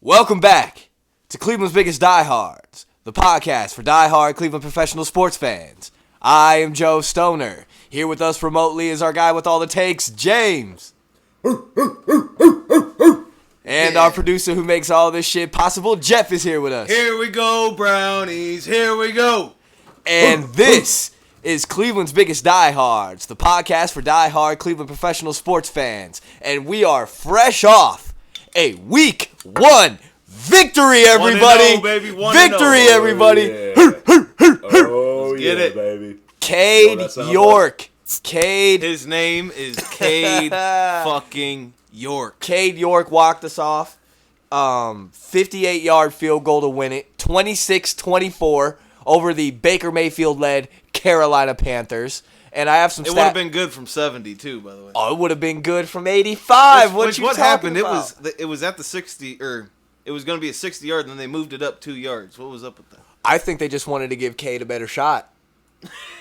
Welcome back to Cleveland's Biggest Diehards, the podcast for diehard Cleveland professional sports fans. I am Joe Stoner. Here with us remotely is our guy with all the takes, James. And our producer who makes all this shit possible, Jeff, is here with us. Here we go, brownies. Here we go. And this is Cleveland's Biggest Diehards, the podcast for diehard Cleveland professional sports fans. And we are fresh off a week one victory, everybody. 1-0, baby. 1-0. Victory, everybody. Let's get it, baby. Cade York. Cade. His name is Cade fucking York. Cade York walked us off. 58-yard field goal to win it. 26-24 over the Baker Mayfield-led Carolina Panthers. And I have some. It would have been good from 70 too, by the way. Oh, it would have been good from 85. What happened? About? It was at the 60, or it was going to be a 60-yard, and then they moved it up 2 yards. What was up with that? I think they just wanted to give Cade a better shot.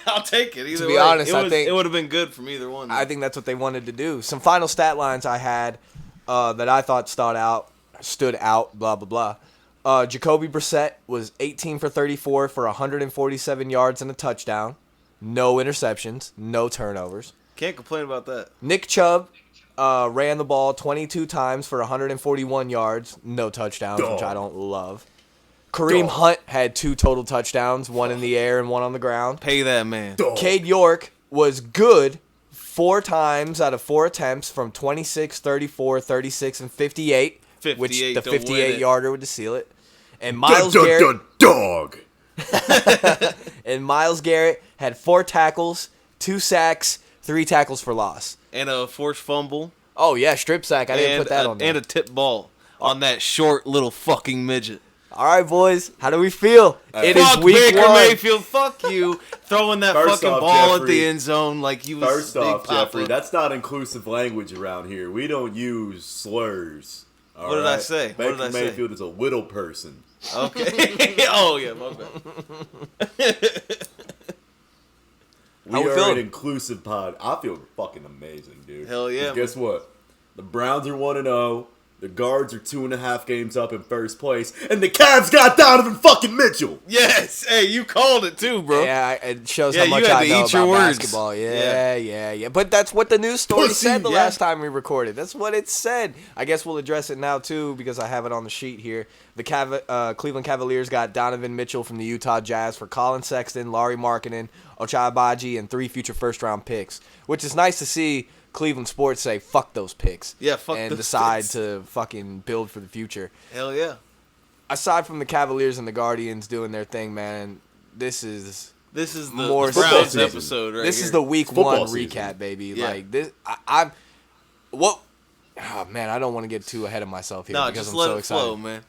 I'll take it. Either to be way. honest, I think it would have been good from either one. I think that's what they wanted to do. Some final stat lines I had that I thought stood out. Blah blah blah. Jacoby Brissett was 18 for 34 for 147 yards and a touchdown. No interceptions, no turnovers. Can't complain about that. Nick Chubb ran the ball 22 times for 141 yards, no touchdowns, which I don't love. Kareem Hunt had 2 total touchdowns, 1 in the air and 1 on the ground. Pay that man. Cade York was good 4 times out of 4 attempts from 26, 34, 36, and 58, which the 58-yarder would seal it. And Myles Garrett... Dog. And Myles Garrett had 4 tackles, 2 sacks, 3 tackles for loss. And a forced fumble. Oh, yeah, strip sack. I didn't put that on there. And a tip ball on that short little fucking midget. All right, boys. How do we feel? It is fuck week Baker 1. Mayfield. Fuck you. Throwing that First fucking off, ball Jeffrey, at the end zone like you was First Big off, Papa. Jeffrey, that's not inclusive language around here. We don't use slurs. What did I say? Baker What did I say? Mayfield is a little person. Okay. Oh, yeah, my bad. How we We are feeling? an inclusive pod. I feel fucking amazing, dude. Hell yeah, 'Cause guess what? The Browns are 1-0. The Guards are 2.5 games up in first place, and the Cavs got Donovan fucking Mitchell. Yes. Hey, you called it too, bro. Yeah, it shows Yeah, how much you had I to know eat your about words. basketball. Yeah. But that's what the news story Pussy, said the yeah. last time we recorded. That's what it said. I guess we'll address it now, too, because I have it on the sheet here. The Cleveland Cavaliers got Donovan Mitchell from the Utah Jazz for Colin Sexton, Lauri Markkanen, Ochai Agbaji, and 3 future first-round picks, which is nice to see Cleveland sports say, fuck those picks. Yeah, fuck and those decide picks. to fucking build for the future. Hell yeah. Aside from the Cavaliers and the Guardians doing their thing, man, this is This is the More Browns season. episode right this here. is the week Football 1 season. recap, baby. Yeah. Like this, Oh man, I don't want to get too ahead of myself here No, because just I'm let so it excited. flow, man.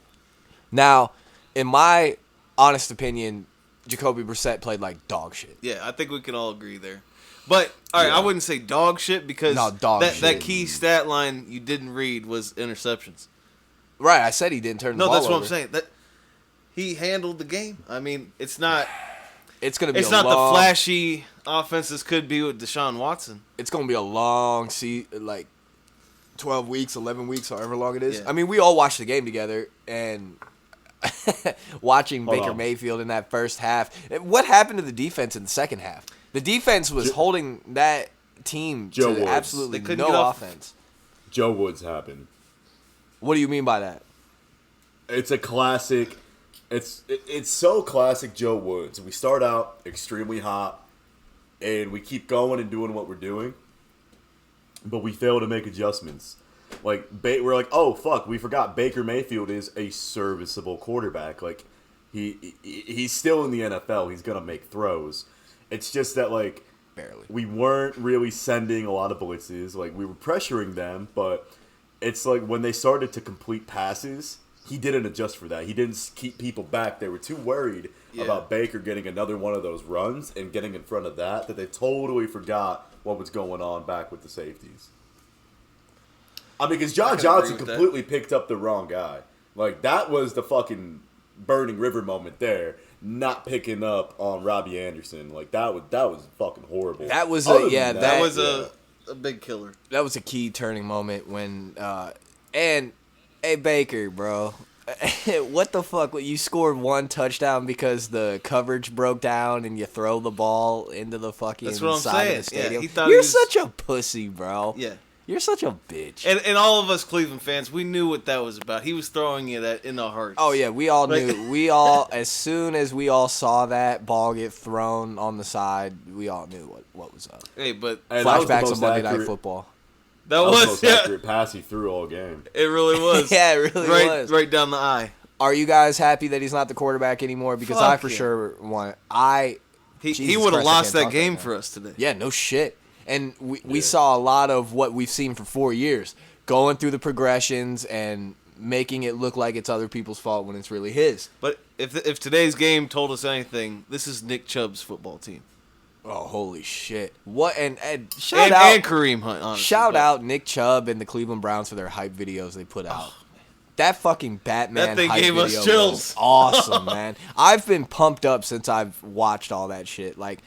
Now, in my honest opinion, Jacoby Brissett played like dog shit. Yeah, I think we can all agree there. But all right, Yeah. I wouldn't say dog shit because No, dog that shit. key stat line you didn't read was interceptions. Right, I said he didn't turn the No, ball that's what over. I'm saying. That he handled the game. I mean, it's not It's gonna be the flashy offenses could be with Deshaun Watson. It's gonna be a long 12 weeks, 11 weeks, however long it is. Yeah. I mean, we all watched the game together, and watching Hold Baker on. Mayfield in that first half. What happened to the defense in the second half? The defense was holding that team Joe to Woods. absolutely They couldn't no get off. offense. Joe Woods happened. What do you mean by that? It's a classic. It's so classic Joe Woods. We start out extremely hot, and we keep going and doing what we're doing, but we fail to make adjustments. Like we're like, oh fuck, we forgot Baker Mayfield is a serviceable quarterback. Like he's still in the NFL. He's gonna make throws. It's just that like Barely. we weren't really sending a lot of blitzes. Like we were pressuring them, but it's like when they started to complete passes, he didn't adjust for that. He didn't keep people back. They were too worried about Baker getting another one of those runs and getting in front of that they totally forgot what was going on back with the safeties. I mean, because John Johnson completely picked up the wrong guy. Like, that was the fucking Burning River moment there. Not picking up on Robbie Anderson. Like, that was fucking horrible. That was Other a yeah. than That was a big killer. that was a key turning moment when and hey Baker, bro. What the fuck? You scored one touchdown because the coverage broke down and you throw the ball into the fucking That's what I'm side saying. of the stadium? Yeah, he thought You're he was... such a pussy, bro. Yeah. You're such a bitch. And all of us Cleveland fans, we knew what that was about. He was throwing it in our hearts. Oh, yeah, we all knew. We all, as soon as we all saw that ball get thrown on the side, we all knew what was up. Hey, but Flashbacks of Monday Night Football. That was the was most accurate pass he threw all game. It really was. Yeah, it really was. Right down the eye. Are you guys happy that he's not the quarterback anymore? Because Fuck I for sure want. He would have lost that game for us today. Yeah, no shit. And we saw a lot of what we've seen for 4 years, going through the progressions and making it look like it's other people's fault when it's really his. But if today's game told us anything, this is Nick Chubb's football team. Oh, holy shit. What and shout out and Kareem Hunt, honestly. Shout out Nick Chubb and the Cleveland Browns for their hype videos they put out. That fucking Batman That thing hype gave us video chills. was awesome, man. I've been pumped up since I've watched all that shit. Like,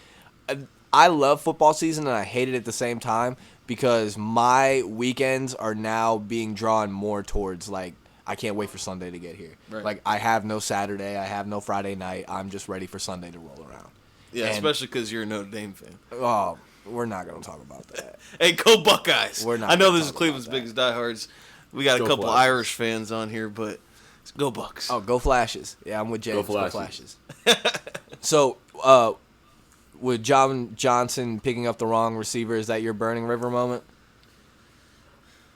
I love football season and I hate it at the same time because my weekends are now being drawn more towards, like, I can't wait for Sunday to get here. Right. Like, I have no Saturday. I have no Friday night. I'm just ready for Sunday to roll around. Yeah, And- especially because you're a Notre Dame fan. Oh, we're not going to talk about that. Hey, go Buckeyes! We're not I know gonna this is talk Cleveland's about that. biggest diehards. We got a Go couple Flashes. Irish fans on here, but go Bucks. Oh, go Flashes. Yeah, I'm with James. Go Flashes. Flashes. So, with John Johnson picking up the wrong receiver, is that your Burning River moment?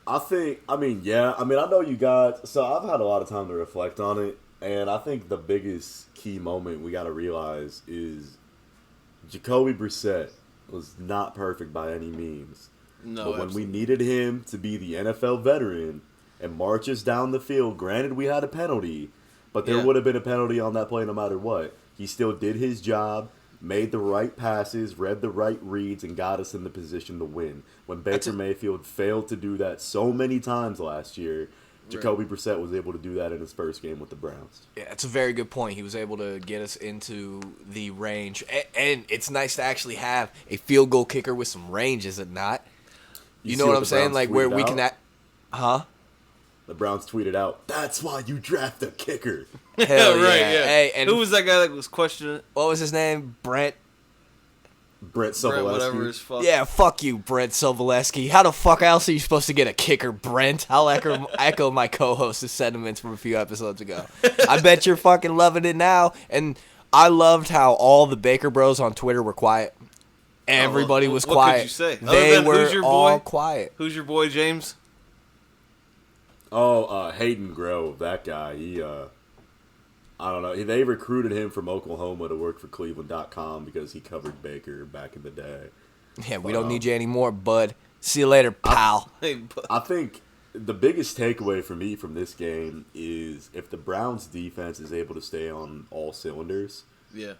I know you guys. So I've had a lot of time to reflect on it, and I think the biggest key moment we got to realize is Jacoby Brissett was not perfect by any means. No, but when absolutely. we needed him to be the NFL veteran and march us down the field, granted we had a penalty, but there Yeah. would have been a penalty on that play no matter what. He still did his job, made the right passes, read the right reads, and got us in the position to win. When Baker Mayfield failed to do that so many times last year, Jacoby Brissett was able to do that in his first game with the Browns. Yeah, it's a very good point. He was able to get us into the range. And it's nice to actually have a field goal kicker with some range, is it not? You know see what what I'm the saying? Browns Like, where tweeted we out? can... Huh? The Browns tweeted out, "That's why you draft a kicker." Hell right, yeah. Hey, and who was that guy that was questioning it? what was his name? Brent? Brett Brent, whatever Sobolewski. his fuck. Yeah, fuck you, Brent Sobolewski. How the fuck else are you supposed to get a kicker, Brent? I'll echo my co-host's sentiments from a few episodes ago. I bet you're fucking loving it now. And I loved how all the Baker Bros on Twitter were quiet. Everybody was what quiet. could you say? Other They than were who's your all boy? quiet. Who's your boy, James? Hayden Grove, that guy. He, I don't know. They recruited him from Oklahoma to work for Cleveland.com because he covered Baker back in the day. Yeah, we don't need you anymore, bud. See you later, pal. Hey, but- I think the biggest takeaway for me from this game is if the Browns defense is able to stay on all cylinders, yeah.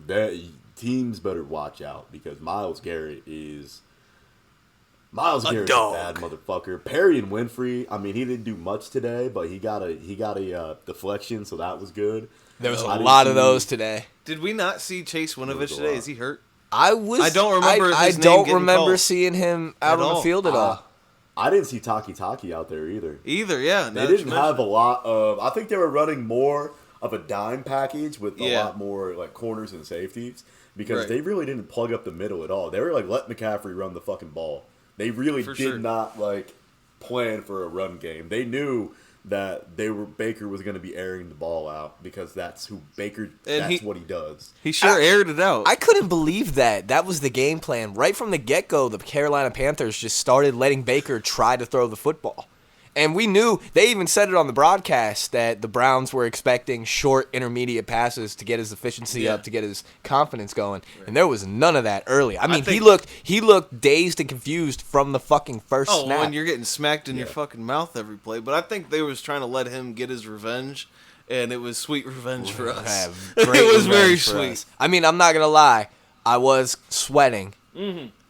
that teams better watch out because Myles Garrett is a dog. bad motherfucker. Perry and Winfrey, I mean, he didn't do much today, but he got a deflection, so that was good. There was a I didn't lot of see- those today. Did we not see Chase There was Winovich a today? lot. Is he hurt? I don't remember I his name don't getting remember called. seeing him out At on the all. field at all. I didn't see Taki out there either. Either, yeah. They didn't have a lot of. I think they were running more of a dime package with a Yeah. lot more like corners and safeties because Right. they really didn't plug up the middle at all. They were like, let McCaffrey run the fucking ball. They really For did sure. not like plan for a run game. They knew that Baker was going to be airing the ball out because that's who Baker. And That's what he does. He sure aired it out. I couldn't believe that. That was the game plan. Right from the get-go, the Carolina Panthers just started letting Baker try to throw the football. And we knew, they even said it on the broadcast, that the Browns were expecting short, intermediate passes to get his efficiency Yeah. up, to get his confidence going. And there was none of that early. I mean, think- he looked dazed and confused from the fucking first Oh, snap. when you're getting smacked in your fucking mouth every play. But I think they was trying to let him get his revenge, and it was sweet revenge for us. Have It great was very revenge for sweet. us. I mean, I'm not going to lie. I was sweating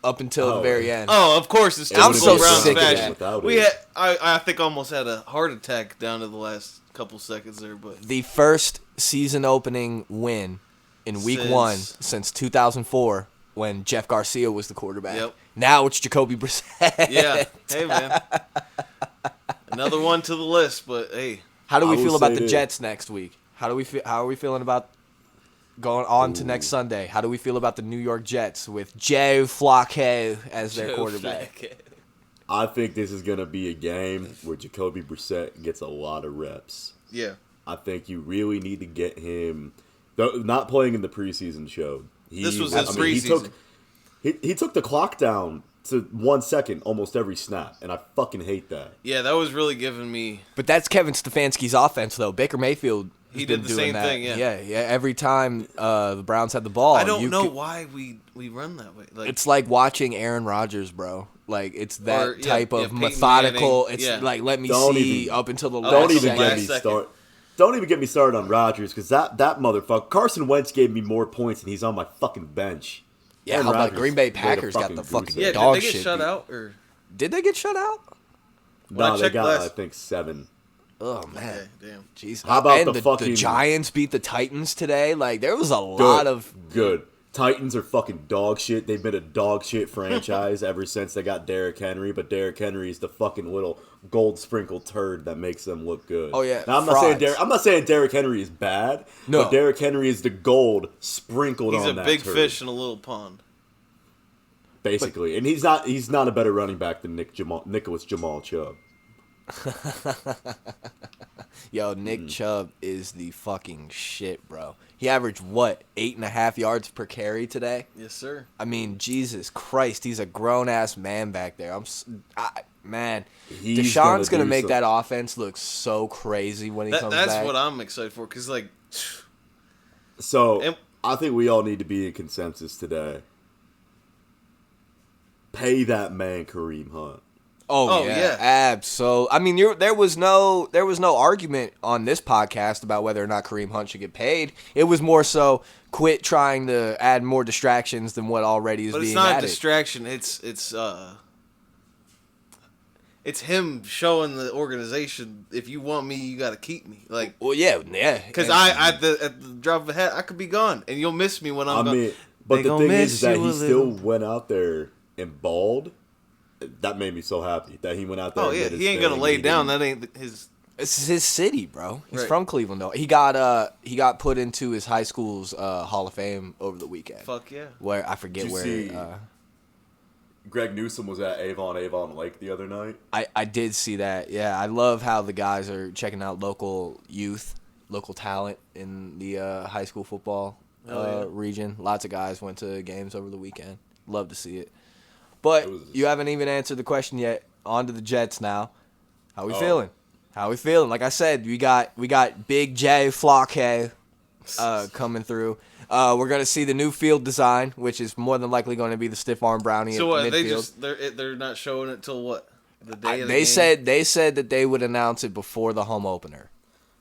up until the Oh, very end. Oh, of course, it's I'm typical so Browns sick of fashion. that. Without We it. had, I think, almost had a heart attack down to the last couple seconds there, but The first season opening win in week Since- 1 since 2004 when Jeff Garcia was the quarterback. Yep. Now it's Jacoby Brissett. yeah. Hey, man. Another one to the list, but hey. How do we I will feel about say the this. Jets next week? How are we feeling about going on to next Sunday? How do we feel about the New York Jets with Joe Flacco as their Joe quarterback? Flacco. I think this is going to be a game where Jacoby Brissett gets a lot of reps. Yeah. I think you really need to get him. Not playing in the preseason show. This was his preseason. He took the clock down to 1 second almost every snap, and I fucking hate that. Yeah, that was really giving me. But that's Kevin Stefanski's offense, though. Baker Mayfield. He did the same thing, yeah. Yeah. Every time the Browns had the ball, I don't know why we run that way. Like, it's like watching Aaron Rodgers, bro. Like it's that type of Peyton methodical. Manning, It's like let me see up until the Don't last even second. get me started. Don't even get me started on Rodgers, because that motherfucker Carson Wentz gave me more points, and he's on my fucking bench. Yeah, Aaron how about Rodgers Green Bay laid a Packers got the goose fucking egg. dog did they get shit shut beat. out or? Did they get shut out? When I No, they checked got last- I think 7. Oh man, Okay, damn. jeez. How about and the fucking- Giants beat the Titans today? Like there was a lot of good. Titans are fucking dog shit. They've been a dog shit franchise ever since they got Derrick Henry, but Derrick Henry is the fucking little gold sprinkled turd that makes them look good. Oh, yeah, Now, I'm not saying Derrick Henry is bad. No. But Derrick Henry is the gold sprinkled He's on a that big turd, fish in a little pond. basically. And he's not a better running back than Nicholas Jamal Chubb. Yo, Nick Chubb is the fucking shit, bro. He averaged what 8.5 yards per carry today. Yes, sir. I mean, Jesus Christ, he's a grown ass man back there. Man, He's Deshaun's gonna gonna do make some- that offense look so crazy when he comes That's back. what I'm excited for, because like, So And- I think we all need to be in consensus today. Pay that man Kareem Hunt. Oh, Oh, yeah, yeah. absolutely. I mean, there was no argument on this podcast about whether or not Kareem Hunt should get paid. It was more so quit trying to add more distractions than what already is but it's being not added. a distraction. It's him showing the organization, if you want me, you got to keep me. Like, Well, yeah. because And- at the drop of a hat, I could be gone, and you'll miss me when I'm gone. But They the gonna thing is miss that you he a still little. went out there and balled. That made me so happy that he went out there. Oh and yeah, did his he ain't gonna thing. lay He down. didn't- That ain't his. This is his city, bro. He's Right. from Cleveland, though. He got put into his high school's Hall of Fame over the weekend. Fuck yeah. Where I forget Did you where. see- Greg Newsom was at Avon Lake the other night. I did see that. Yeah, I love how the guys are checking out local youth, local talent in the high school football Oh, yeah. region. Lots of guys went to games over the weekend. Love to see it. But you haven't even answered the question yet. On to the Jets now. How we feeling? How we feeling? Like I said, we got Big J Flacco coming through. We're gonna see the new field design, which is more than likely going to be the stiff arm brownie. So at what? midfield. They're not showing it till what? The day of the They game? they said that they would announce it before the home opener.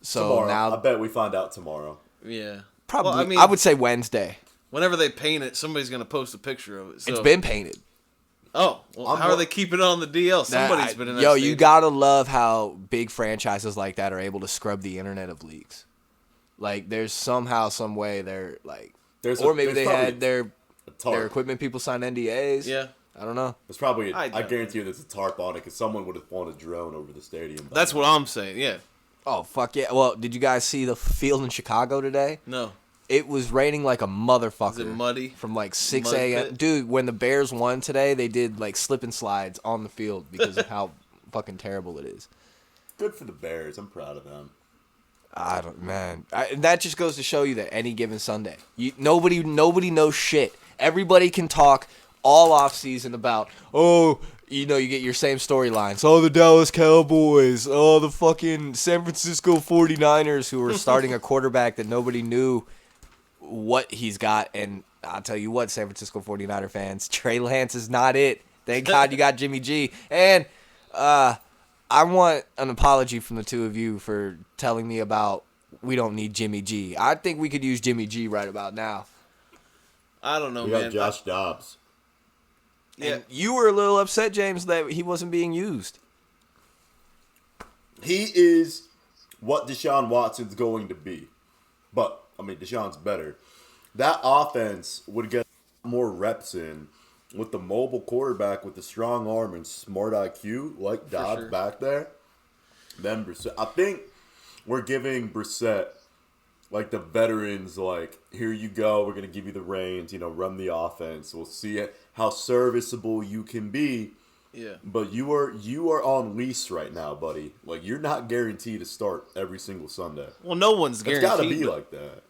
So Tomorrow. now I bet we find out tomorrow. Yeah. probably Well, I mean, I would say Wednesday. whenever they paint it, somebody's gonna post a picture of it. So. It's been painted. Oh, well, I'm how more- are they keeping it on the DL? Somebody's been in that. Yo, you stadium. gotta love how big franchises like that are able to scrub the internet of leagues. Like, there's somehow, some way they're like, or maybe they had their equipment people sign NDAs. Yeah. I don't know. There's probably. I I don't guarantee you, there's a tarp on it because someone would have flown a drone over the stadium. by That's now. what I'm saying. Yeah. Oh fuck yeah! Well, did you guys see the field in Chicago today? No. It was raining like a motherfucker. Is it muddy? From like 6 Mud a.m. pit? Dude, when the Bears won today, they did like slip and slides on the field because of how fucking terrible it is. Good for the Bears. I'm proud of them. That just goes to show you that any given Sunday, nobody knows shit. Everybody can talk all off season about, you get your same storylines. Oh, the Dallas Cowboys. Oh, the fucking San Francisco 49ers who are starting a quarterback that nobody knew what he's got. And I'll tell you what, San Francisco 49er fans, Trey Lance is not it. Thank God you got Jimmy G. And I want an apology from the two of you for telling me about we don't need Jimmy G. I think we could use Jimmy G right about now. I don't know, We man. got Josh Dobbs. Yeah. And you were a little upset, James, that he wasn't being used. He is what Deshaun Watson's going to be. But, Deshaun's better. That offense would get more reps in with the mobile quarterback with the strong arm and smart IQ like Dobbs sure. back there. Then Brissett. I think we're giving Brissett, like, the veterans, like, here you go, we're going to give you the reins, run the offense. We'll see how serviceable you can be. Yeah. But you are on lease right now, buddy. Like, you're not guaranteed to start every single Sunday. Well, no one's guaranteed. It's got to be like that.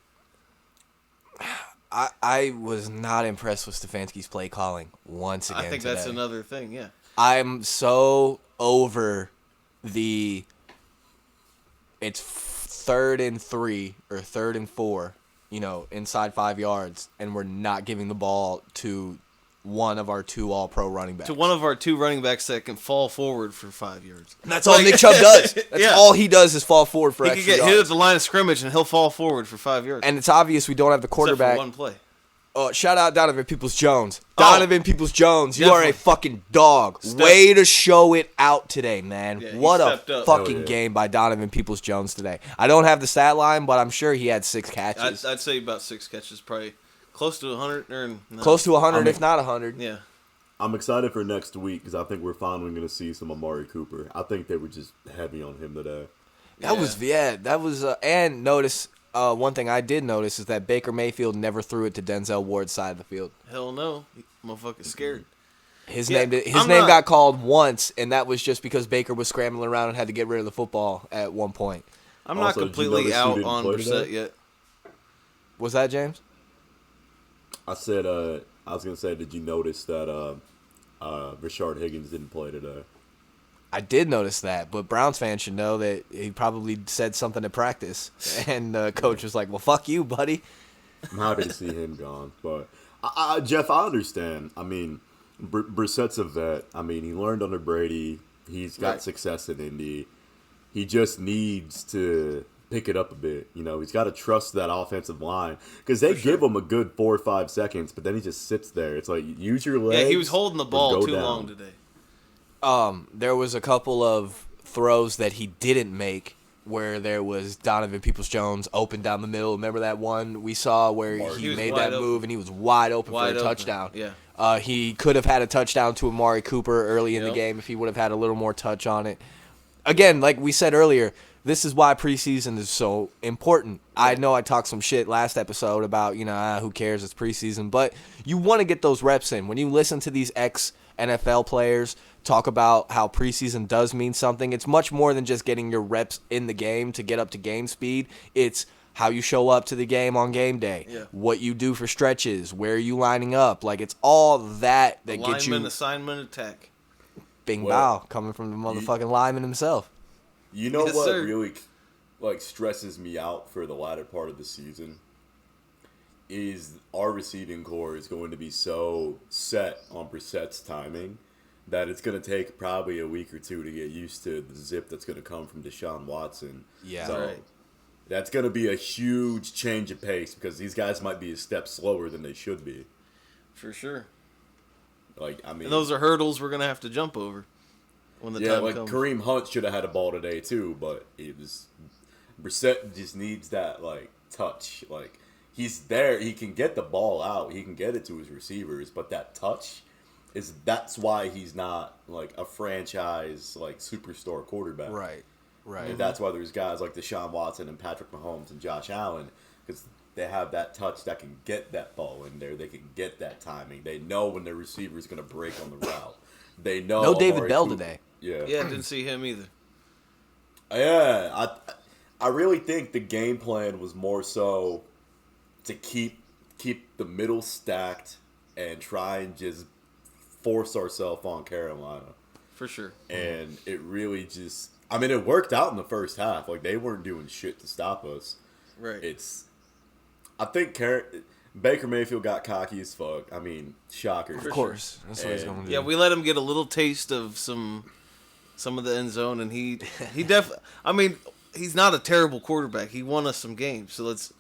I was not impressed with Stefanski's play calling once again. I think today. that's another thing, yeah. I'm so over it's 3rd and 3 or 3rd and 4, inside 5 yards, and we're not giving the ball to one of our 2 all-pro running backs. To one of our 2 running backs that can fall forward for 5 yards. And that's all Nick Chubb does. That's all he does is fall forward for he extra can get yards. hit at the line of scrimmage and he'll fall forward for 5 yards. And it's obvious we don't have the quarterback. Except for one play. Oh, shout out Donovan Peoples-Jones. Donovan Peoples-Jones, you are a Definitely. fucking dog. Way to show it out today, man. Yeah, he what a stepped up. fucking game by Donovan Peoples-Jones today. I don't have the stat line, but I'm sure he had 6 catches. I'd say about 6 catches, probably close to 100. Close to 100, if not 100. Yeah. I'm excited for next week because I think we're finally going to see some Amari Cooper. I think they were just heavy on him today. That was, and notice, one thing I did notice is that Baker Mayfield never threw it to Denzel Ward's side of the field. Hell no. Motherfucker's scared. His Yeah, name I'm name not- got called once, and that was just because Baker was scrambling around and had to get rid of the football at one point. I'm Also, not did you completely notice who out didn't on play Brissett today? yet. Was that James? I said, I was going to say, did you notice that Rashard Higgins didn't play today? I did notice that, but Browns fans should know that he probably said something at practice, and the coach was like, "Well, fuck you, buddy." I'm happy to see him gone. But, Jeff, I understand. I mean, Brissett's a vet. I mean, he learned under Brady. He's got success in Indy. He just needs to pick it up a bit. He's got to trust that offensive line because they give him a good 4 or 5 seconds, but then he just sits there. It's like, use your legs. Yeah, he was holding the or ball go too down. long today. There was a couple of throws that he didn't make where there was Donovan Peoples-Jones open down the middle. Remember that one we saw where He he was made wide that open. move and he was wide open Wide for a open. touchdown. Yeah. He could have had a touchdown to Amari Cooper early in the Yep. game if he would have had a little more touch on it. Again, like we said earlier, this is why preseason is so important. I know I talked some shit last episode about, who cares, it's preseason, but you want to get those reps in. When you listen to these ex-NFL players talk about how preseason does mean something, it's much more than just getting your reps in the game to get up to game speed. It's how you show up to the game on game day, what you do for stretches, where are you lining up. Like, it's all that gets you. Lineman assignment attack. Bing Well, bow, coming from the motherfucking lineman himself. You know Yes, what sir. really stresses me out for the latter part of the season is our receiving core is going to be so set on Brissett's timing that it's going to take probably a week or 2 to get used to the zip that's going to come from Deshaun Watson. Yeah. So Right. that's going to be a huge change of pace because these guys might be a step slower than they should be. For sure. And those are hurdles we're going to have to jump over when the time comes. Kareem Hunt should have had a ball today too, but Brissett just needs that touch. He's there, he can get the ball out, he can get it to his receivers, but that touch that's why he's not a franchise superstar quarterback. Right. And that's why there's guys like Deshaun Watson and Patrick Mahomes and Josh Allen because they have that touch that can get that ball in there. They can get that timing. They know when their receiver is going to break on the route. They know. No David Amari Bell Cooper- today. Yeah. Yeah, didn't see him either. Yeah, I really think the game plan was more so to keep the middle stacked and try and just force ourselves on Carolina. For sure. And it really just, it worked out in the first half. They weren't doing shit to stop us. Right. I think Baker Mayfield got cocky as fuck. Shocker. Of course. That's what he's And- going to do. Yeah, we let him get a little taste of some of the end zone, and he definitely. He's not a terrible quarterback. He won us some games, so let's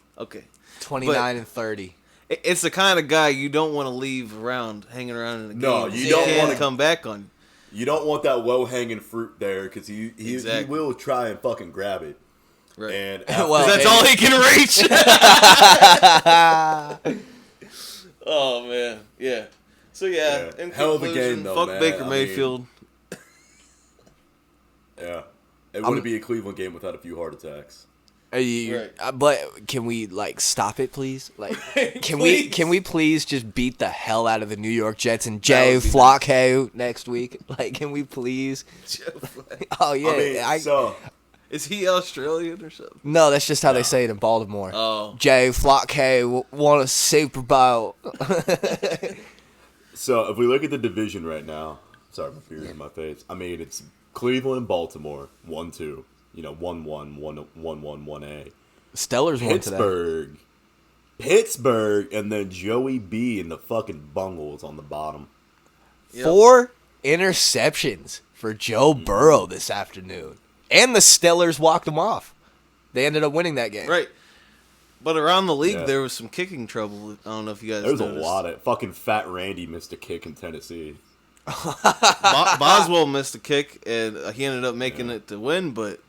29 and 30. It's the kind of guy you don't want to leave hanging around in the game. No, you He don't can wanna- come back on. You don't want that low-hanging fruit there because he Exactly. will try and fucking grab it. Right. And Well, after- That's all he can reach. Oh man, yeah. So Yeah. in Hell of a conclusion, game, though, fuck man. Baker I mean- Mayfield. yeah. It wouldn't be a Cleveland game without a few heart attacks. But can we stop it, please? Like, can we please just beat the hell out of the New York Jets and Joe Flacco next week? Like, can we please? Oh yeah, is he Australian or something? No, that's just how they say it in Baltimore. Oh, Joe Flacco won a Super Bowl. So if we look at the division right now, sorry, my fear's in my face. I mean, it's Cleveland and Baltimore, 1-2. 1-1, 1-1, 1-A. Stellars won today. Pittsburgh, and then Joey B and the fucking Bungles on the bottom. Yep. 4 interceptions for Joe Burrow this afternoon. And the Stellars walked him off. They ended up winning that game. Right. But around the league, there was some kicking trouble. I don't know if you guys noticed. There was a lot of... Fucking Fat Randy missed a kick in Tennessee. Boswell missed a kick, and he ended up making it to win, but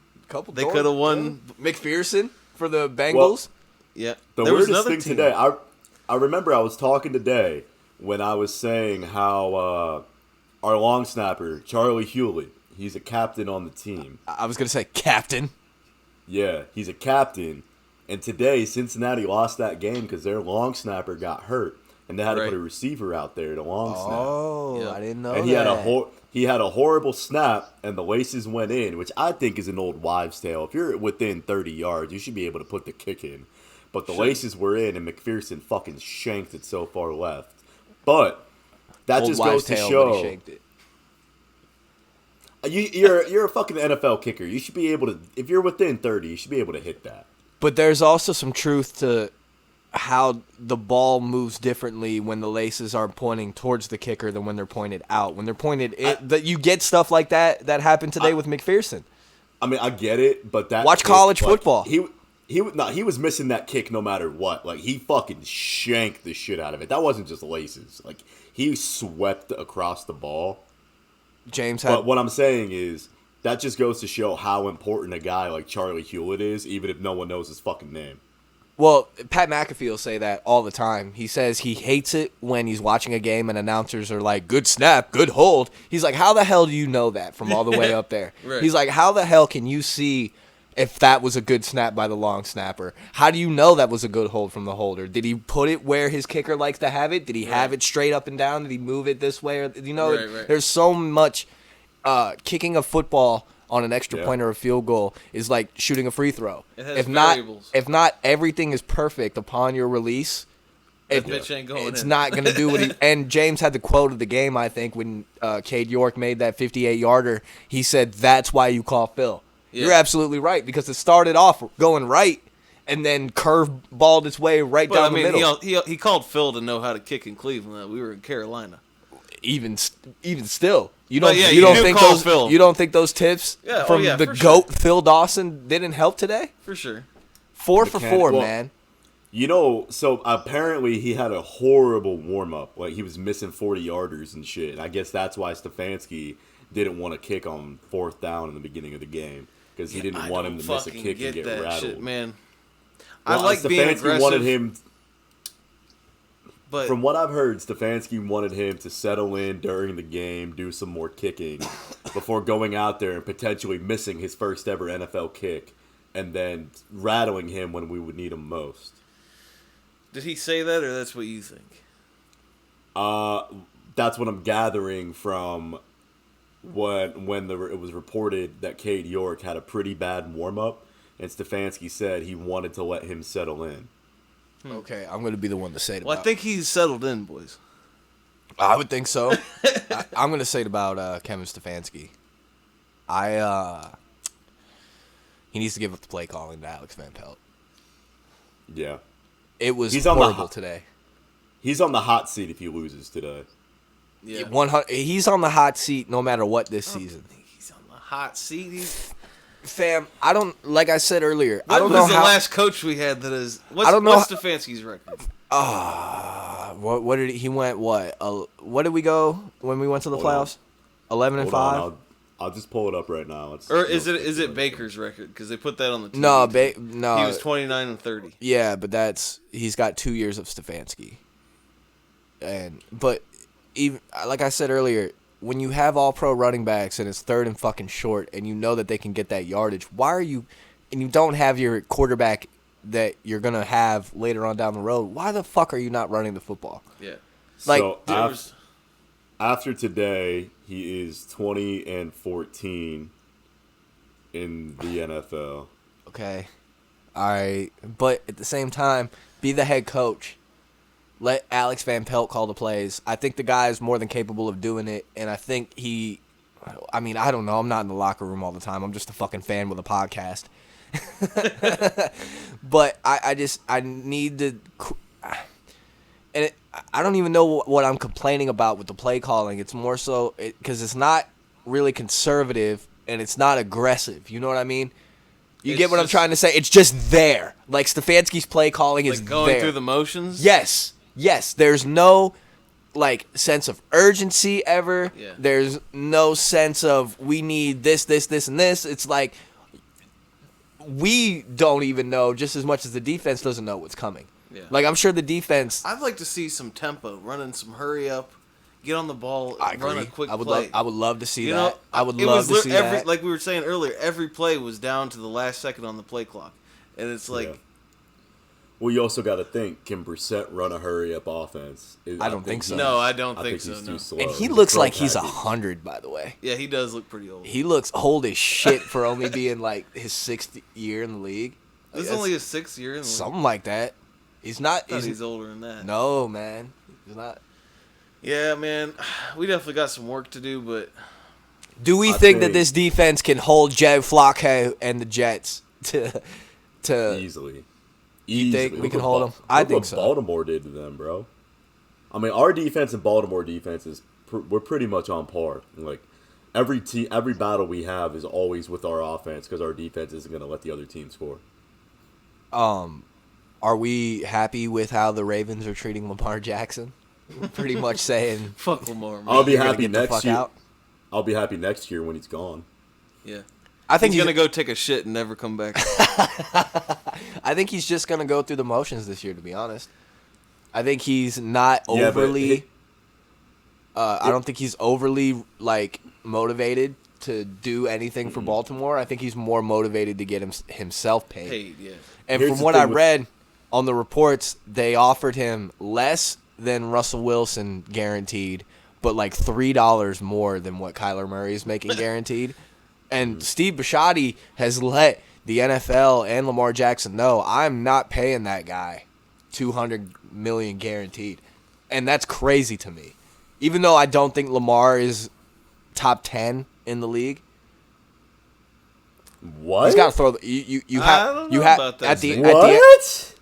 they could have won. McPherson for the Bengals. Yeah. The weirdest thing today, I remember I was talking today when I was saying how our long snapper, Charlie Hewlett, he's a captain on the team. I was going to say captain. Yeah, he's a captain. And today, Cincinnati lost that game because their long snapper got hurt. And they had to put a receiver out there to long snap. Oh, I didn't know and he had a horrible snap, and the laces went in, which I think is an old wives' tale. If you're within 30 yards, you should be able to put the kick in. But the laces were in, and McPherson fucking shanked it so far left. But that just goes to show you're a fucking NFL kicker. You should be able to, if you're within 30, you should be able to hit that. But there's also some truth to how the ball moves differently when the laces are pointing towards the kicker than when they're pointed out. When they're pointed that you get stuff like that happened today with McPherson. I mean, I get it, but that watch college football. He was missing that kick no matter what. Like, he fucking shanked the shit out of it. That wasn't just laces. Like, he swept across the ball. But what I'm saying is that just goes to show how important a guy like Charlie Hewlett is, even if no one knows his fucking name. Well, Pat McAfee will say that all the time. He says he hates it when he's watching a game and announcers are like, good snap, good hold. He's like, how the hell do you know that from all the way up there? Right. He's like, how the hell can you see if that was a good snap by the long snapper? How do you know that was a good hold from the holder? Did he put it where his kicker likes to have it? Did he have it straight up and down? Did he move it this way? Or, there's so much kicking a football on an extra point or a field goal is like shooting a free throw. It has variables. If not everything is perfect upon your release, it's not going to do what he... And James had the quote of the game, I think, when Cade York made that 58-yarder. He said, that's why you call Phil. Yeah. You're absolutely right, because it started off going right and then curve-balled its way down the middle. He called Phil to know how to kick in Cleveland. We were in Carolina. Even still, you don't think those tips from the GOAT Phil Dawson didn't help today? For sure. 4 for 4, man. So apparently he had a horrible warm-up. Like, he was missing 40-yarders and shit. And I guess that's why Stefanski didn't want to kick on 4th down in the beginning of the game. Because he didn't want him to miss a kick and get rattled. Shit, man. Well, I like Stefanski being aggressive. Wanted him... But from what I've heard, Stefanski wanted him to settle in during the game, do some more kicking, before going out there and potentially missing his first ever NFL kick, and then rattling him when we would need him most. Did he say that, or that's what you think? That's what I'm gathering from when it was reported that Cade York had a pretty bad warm-up, and Stefanski said he wanted to let him settle in. Okay, I'm going to be the one to say it about. I think he's settled in, boys. I would think so. I'm going to say it about Kevin Stefanski. He needs to give up the play calling to Alex Van Pelt. Yeah. It was horrible today. He's on the hot seat if he loses today. Yeah. He's on the hot seat no matter what this season. I think he's on the hot seat. Fam, I don't, like I said earlier, I don't know know the last coach we had that is, what's Stefanski's record? What did he went, what did we go when we went to the playoffs? 11-5? I'll just pull it up right now. Or is it Baker's record? Because they put that on the team. No. He was 29-30. Yeah, but he's got 2 years of Stefanski. But even like I said earlier, when you have all pro running backs and it's 3rd and fucking short and you know that they can get that yardage, why are you, and you don't have your quarterback that you're going to have later on down the road, why the fuck are you not running the football? Yeah. Like, so after today, he is 20-14 in the NFL. Okay. All right. But at the same time, be the head coach. Let Alex Van Pelt call the plays. I think the guy is more than capable of doing it, and I think I don't know. I'm not in the locker room all the time. I'm just a fucking fan with a podcast. But I need to, and I don't even know what I'm complaining about with the play calling. It's more so because it's not really conservative and it's not aggressive. You know what I mean? You get what I'm trying to say? It's just there. Like Stefanski's play calling is going there. Through the motions? Yes. There's no sense of urgency ever. Yeah. There's no sense of we need this, and this. It's like we don't even know just as much as the defense doesn't know what's coming. Yeah. Like I'm sure the defense. I'd like to see some tempo, running some hurry up, get on the ball, run a quick play. I would love to see you that. know, I would love to see that. Like we were saying earlier, every play was down to the last second on the play clock, and it's like. Yeah. Well, you also got to think, can Brissett run a hurry-up offense? I don't think so. No, I don't think he's so. too slow. And he looks like he's 100, by the way. Yeah, he does look pretty old. He looks old as shit for only being like his 6th year in the league. This is only his 6th year in the league. Something like that. He's not. He's older than that. No, man. He's not. Yeah, man. We definitely got some work to do, but. Do we think that this defense can hold Joe Flacco and the Jets to easily? You think we can hold them? I think so. Baltimore did to them, bro. I mean, our defense and Baltimore defense we're pretty much on par. Like every battle we have is always with our offense because our defense isn't going to let the other team score. Are we happy with how the Ravens are treating Lamar Jackson? Pretty much saying, fuck Lamar. Man. I'll be happy next year. I'll be happy next year when he's gone. Yeah. I think he's gonna go take a shit and never come back. I think he's just gonna go through the motions this year. To be honest, I think he's not overly. I don't think he's overly motivated to do anything for Baltimore. I think he's more motivated to get himself paid. Yeah. And from what I read on the reports, they offered him less than Russell Wilson guaranteed, but like $3 more than what Kyler Murray is making guaranteed. And Steve Bisciotti has let the NFL and Lamar Jackson know, I'm not paying that guy $200 million guaranteed. And that's crazy to me. Even though I don't think Lamar is top 10 in the league. What? He's got to throw the you have about that.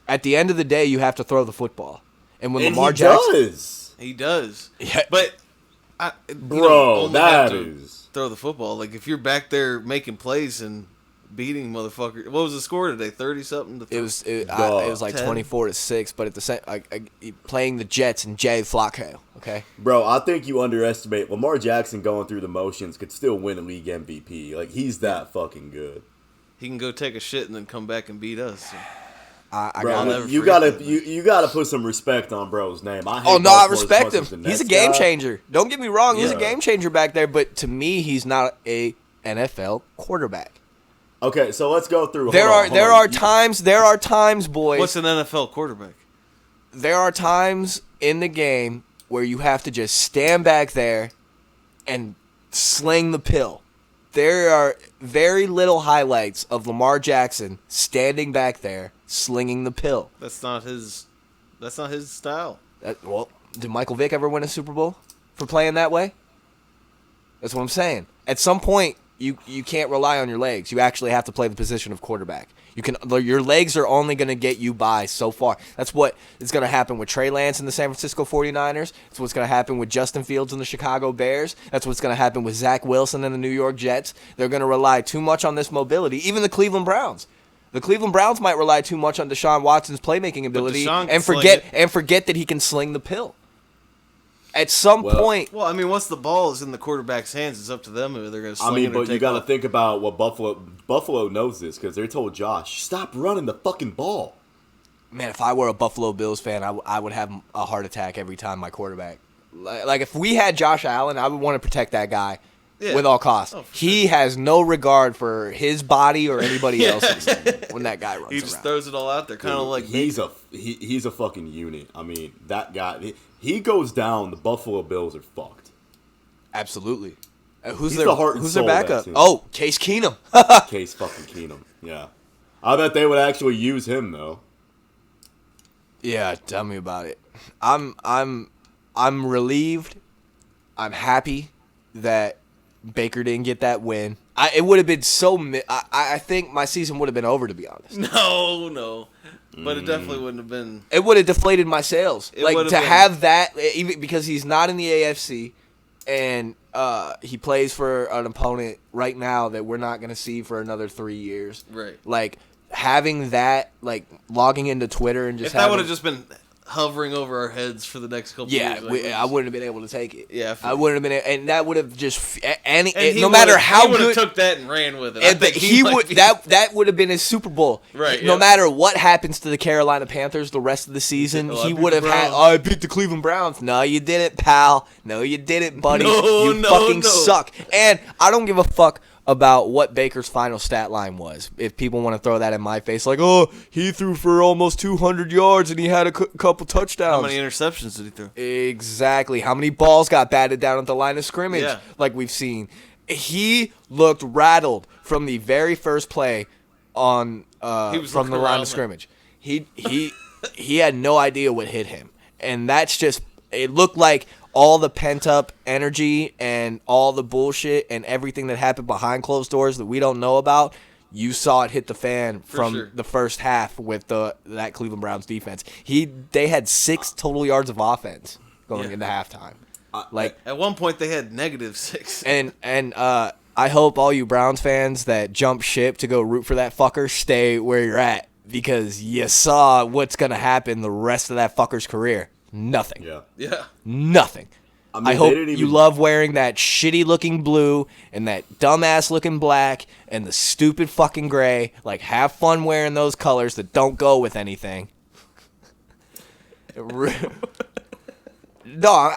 At the end of the day, you have to throw the football. And when Lamar he Jackson does. He does. Yeah. But that is throw the football. Like if you're back there making plays and beating motherfucker. What was the score today? 30-something to It was like 10? 24-6, but at the same playing the Jets and Jay Flacco, okay? Bro, I think you underestimate Lamar Jackson going through the motions could still win a league MVP. Like he's that fucking good. He can go take a shit and then come back and beat us. So. Bro, you gotta put some respect on bro's name. I respect him. He's a game changer. Don't get me wrong, he's a game changer back there, but to me, he's not a NFL quarterback. Okay, so let's go through. There are times, boys. What's an NFL quarterback? There are times in the game where you have to just stand back there and sling the pill. There are very little highlights of Lamar Jackson standing back there slinging the pill. That's not his style. Did Michael Vick ever win a Super Bowl for playing that way? That's what I'm saying. At some point, you can't rely on your legs. You actually have to play the position of quarterback. Your legs are only going to get you by so far. That's what is going to happen with Trey Lance and the San Francisco 49ers. That's what's going to happen with Justin Fields and the Chicago Bears. That's what's going to happen with Zach Wilson and the New York Jets. They're going to rely too much on this mobility. Even the Cleveland Browns. The Cleveland Browns might rely too much on Deshaun Watson's playmaking ability and forget that he can sling the pill. At some point... Well, I mean, once the ball is in the quarterback's hands, it's up to them if they're going to sling it or take off. But you got to think about what Buffalo knows this because they told Josh, stop running the fucking ball. Man, if I were a Buffalo Bills fan, I would have a heart attack every time my quarterback Like if we had Josh Allen, I would want to protect that guy Yeah. with all costs. Oh, for He has no regard for his body or anybody else's when that guy runs He just around. throws it all out there, kind of like he's a fucking unit. I mean, that guy. He goes down. The Buffalo Bills are fucked. Absolutely. He's the heart and who's their soul of that backup? team. Oh, Case Keenum. Case fucking Keenum. Yeah. I bet they would actually use him though. Yeah, tell me about it. I'm relieved. I'm happy that Baker didn't get that win. It would have been so. I think my season would have been over, to be honest. no, but it definitely wouldn't have been. It would have deflated my sales. It Like would to have been. have that, even because he's not in the AFC, and he plays for an opponent right now that we're not going to see for another 3 years. Right. Like having that, like logging into Twitter and just If that would have just been hovering over our heads for the next couple yeah, years, like, I wouldn't have been able to take it. Yeah, I wouldn't have been, and that would have just and he no matter would've- how he would have good. took that and ran with it. I And think he might would be- that would have been his Super Bowl. Right, No yeah. matter what happens to the Carolina Panthers the rest of the season, Oh, I he beat would the have had. Browns. Oh, I beat the Cleveland Browns. No, you didn't, pal. No, you didn't, buddy. No, you no, fucking no. suck. And I don't give a fuck about what Baker's final stat line was. If people want to throw that in my face, like, oh, he threw for almost 200 yards and he had a couple touchdowns. How many interceptions did he throw? Exactly. How many balls got batted down at the line of scrimmage, Yeah. like we've seen? He looked rattled from the very first play on was from the looking line around of scrimmage. He had no idea what hit him, and that's just. It looked like all the pent up energy and all the bullshit and everything that happened behind closed doors that we don't know about. You saw it hit the fan from sure. the first half with that Cleveland Browns defense. They had 6 total yards of offense going Yeah. into halftime. Like At one point, they had -6. and I hope all you Browns fans that jump ship to go root for that fucker stay where you're at, because you saw what's gonna happen the rest of that fucker's career. Nothing. Yeah. Yeah. Nothing. mean, I they hope didn't you even- love wearing that shitty looking blue and that dumbass looking black and the stupid fucking gray. Like, have fun wearing those colors that don't go with anything. No,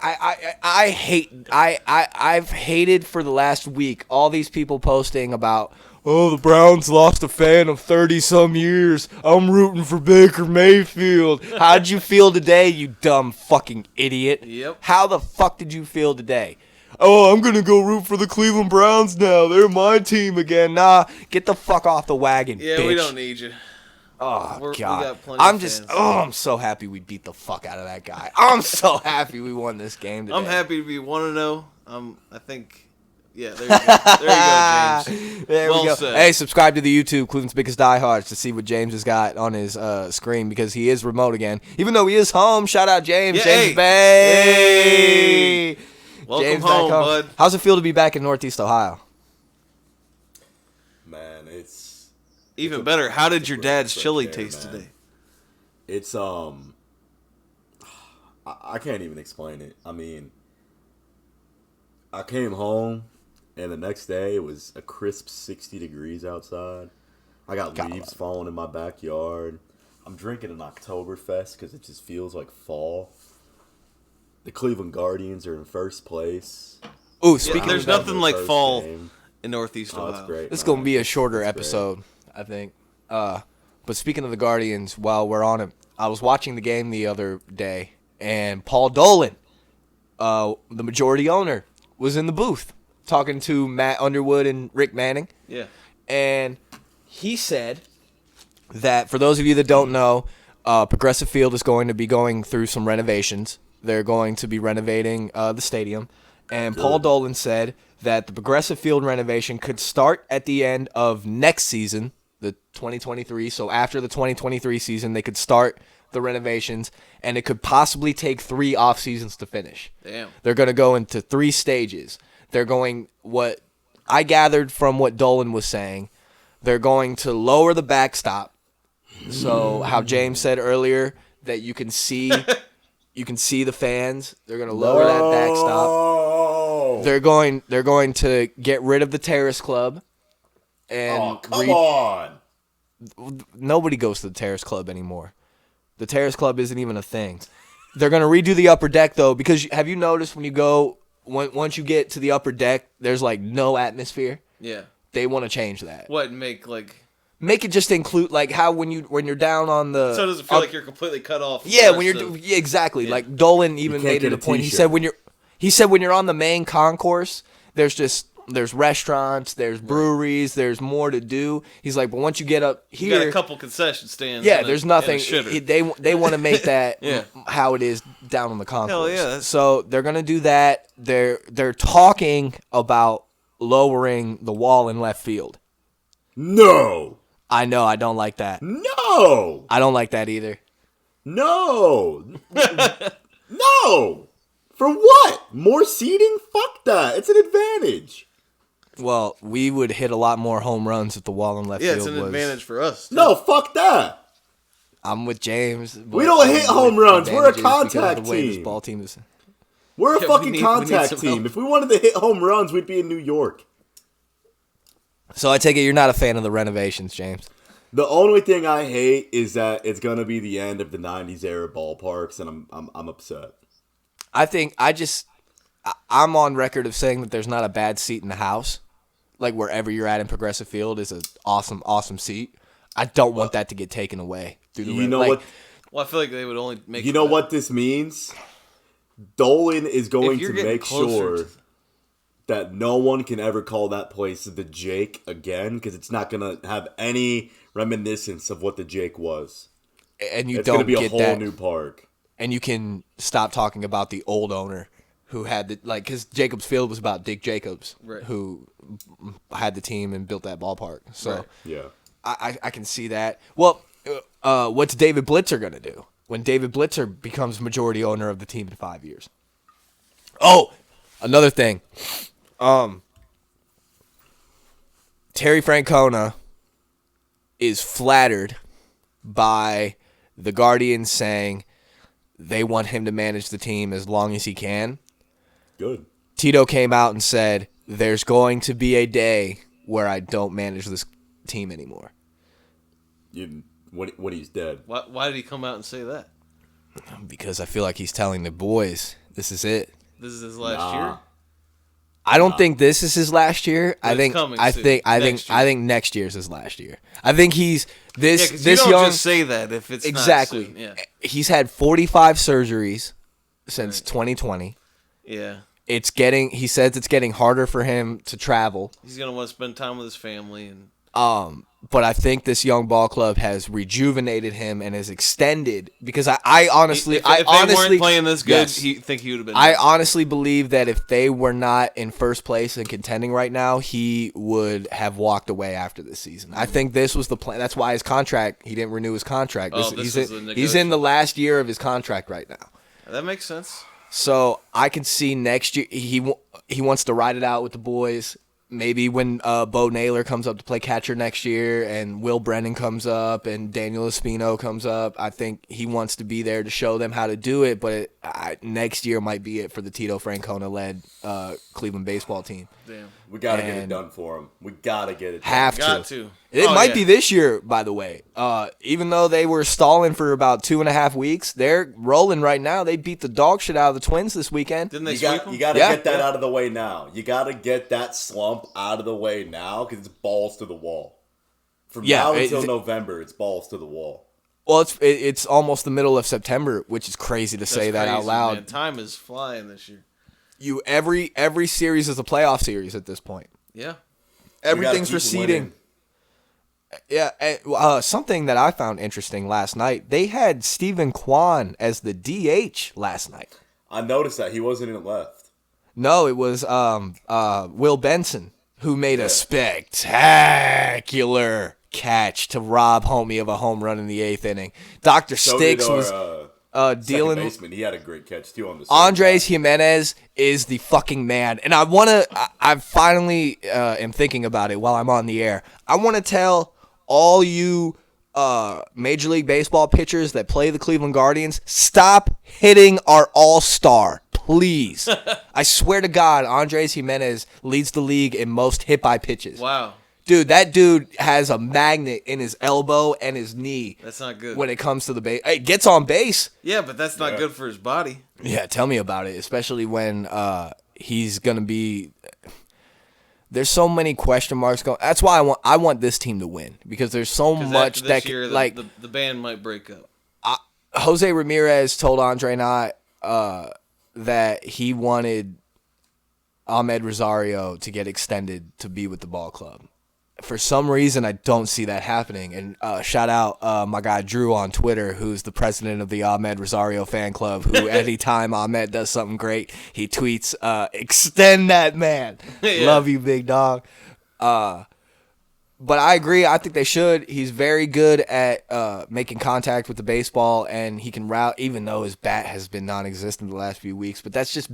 I hate I've hated for the last week all these people posting about, oh, the Browns lost a fan of 30-some years. I'm rooting for Baker Mayfield. How'd you feel today, you dumb fucking idiot? Yep. How the fuck did you feel today? Oh, I'm going to go root for the Cleveland Browns now. They're my team again. Nah, get the fuck off the wagon, Yeah, bitch. we don't need you. Oh, We God. got plenty I'm of just, fans. I'm so happy we beat the fuck out of that guy. I'm so happy we won this game today. I'm happy to be 1-0. I think, yeah, there you go. There you go, James. There Well we go. said. Hey, subscribe to the YouTube, Cleveland's Biggest Diehards, to see what James has got on his screen, because he is remote again. Even though he is home, shout out James. Yeah, James hey. Bay. Welcome James home, back bud. How's it feel to be back in Northeast Ohio? Man, it's Even better, how did it's a your breath dad's of fresh chili air, taste man. today? It's I can't even explain it. I mean, I came home and the next day it was a crisp 60 degrees outside. I got God. leaves falling in my backyard. I'm drinking an Oktoberfest because it just feels like fall. The Cleveland Guardians are in first place. Ooh, Yeah, speaking there's of That was nothing their like first fall game. in Northeast Oh, Ohio. it's great. this is man. going to be a shorter It's great. episode, I think. But speaking of the Guardians, while we're on it, I was watching the game the other day, and Paul Dolan, the majority owner, was in the booth talking to Matt Underwood and Rick Manning. Yeah. And he said that, for those of you that don't know, Progressive Field is going to be going through some renovations. They're going to be renovating the stadium. And Paul Dolan said that the Progressive Field renovation could start at the end of next season, the 2023. So after the 2023 season, they could start the renovations, and it could possibly take 3 off seasons to finish. Damn. They're going to go into 3 stages. They're going, what I gathered from what Dolan was saying, they're going to lower the backstop. So how James said earlier that you can see the fans. They're going to lower that backstop. Oh, They're going to get rid of the Terrace Club. And come on. nobody goes to the Terrace Club anymore. The Terrace Club isn't even a thing. They're gonna redo the upper deck though, because have you noticed once you get to the upper deck, there's like no atmosphere. Yeah. They want to change that. What Make it just include like how when you're down on the. So does it feel like you're completely cut off? Yeah, when you're exactly. Yeah. Like Dolan even made it a point. He said when you're on the main concourse, there's restaurants, there's breweries, there's more to do. He's like, but once you get up here, you got a couple concession stands. Yeah, there's nothing. They want to make that how it is down on the concourse. Hell yeah! So they're gonna do that. They're talking about lowering the wall in left field. No. I know. I don't like that. No. I don't like that either. No. No. For what? More seating? Fuck that. It's an advantage. Well, we would hit a lot more home runs if the wall in left field was. Yeah, it's an advantage for us. Too. No, fuck that. I'm with James. We don't hit home runs. We're a contact team. This ball team is. We're a fucking contact team. If we wanted to hit home runs, we'd be in New York. So I take it you're not a fan of the renovations, James. The only thing I hate is that it's gonna be the end of the '90s era ballparks, and I'm upset. I'm on record of saying that there's not a bad seat in the house. Like wherever you're at in Progressive Field is an awesome seat. I don't want that to get taken away. Well, I feel like they would only make. You know what this means? Dolan is going to make sure that no one can ever call that place the Jake again, because it's not going to have any reminiscence of what the Jake was. And it's going to be a whole new park. And you can stop talking about the old owner who had because Jacobs Field was about Dick Jacobs, who had the team and built that ballpark. So yeah, I can see that. Well, what's David Blitzer going to do when David Blitzer becomes majority owner of the team in 5 years? Oh, another thing. Terry Francona is flattered by the Guardians saying they want him to manage the team as long as he can. Good. Tito came out and said, there's going to be a day where I don't manage this team anymore. When he's dead. Why did he come out and say that? Because I feel like he's telling the boys, this is it. This is his last year? I don't think this is his last year. I think next year's his last year. I think he's this you don't young. Just say that if it's exactly. Not soon. Yeah. He's had 45 surgeries since 2020. Yeah. He says it's getting harder for him to travel. He's gonna want to spend time with his family and. But I think this young ball club has rejuvenated him and has extended because I honestly if they weren't playing this good, yes, he would have been. I honestly believe that if they were not in first place and contending right now, he would have walked away after this season. I think this was the plan. That's why he didn't renew his contract. He's in the last year of his contract right now. That makes sense. So I can see next year he wants to ride it out with the boys. Maybe when Bo Naylor comes up to play catcher next year and Will Brennan comes up and Daniel Espino comes up, I think he wants to be there to show them how to do it. But next year might be it for the Tito Francona-led Cleveland baseball team. Damn. We got to get it done for him. We got to get it done. Got to. It might be this year, by the way. Even though they were stalling for about 2.5 weeks, they're rolling right now. They beat the dog shit out of the Twins this weekend. Didn't they sweep them? You got to get that out of the way now. You got to get that slump out of the way now because it's balls to the wall. From now until November, it's balls to the wall. Well, it's almost the middle of September, which is crazy to say that out loud. Man. Time is flying this year. Every series is a playoff series at this point. Yeah. Everything's receding. Yeah, something that I found interesting last night, they had Stephen Kwan as the DH last night. I noticed that. He wasn't in left. No, it was Will Benson who made a spectacular catch to rob Homie of a home run in the 8th inning. Dr. Sticks was dealing. Second baseman, he had a great catch too on the. Andres Jimenez is the fucking man, and I finally am thinking about it while I'm on the air. I want to tell all you Major League Baseball pitchers that play the Cleveland Guardians, stop hitting our all-star, please. I swear to God, Andres Jimenez leads the league in most hit by pitches. Wow. Dude, that dude has a magnet in his elbow and his knee. That's not good. When it comes to the base. Hey, gets on base. Yeah, but that's not good for his body. Yeah, tell me about it, especially when he's going to be there's so many question marks going. That's why I want this team to win because there's so much after that this year, like the band might break up. Jose Ramirez told Andre Knott that he wanted Ahmed Rosario to get extended to be with the ball club. For some reason, I don't see that happening. And shout out my guy Drew on Twitter, who's the president of the Ahmed Rosario fan club, who anytime Ahmed does something great, he tweets, extend that man. Yeah. Love you, big dog. But I agree. I think they should. He's very good at making contact with the baseball, and he can route, even though his bat has been non-existent the last few weeks. But that's just...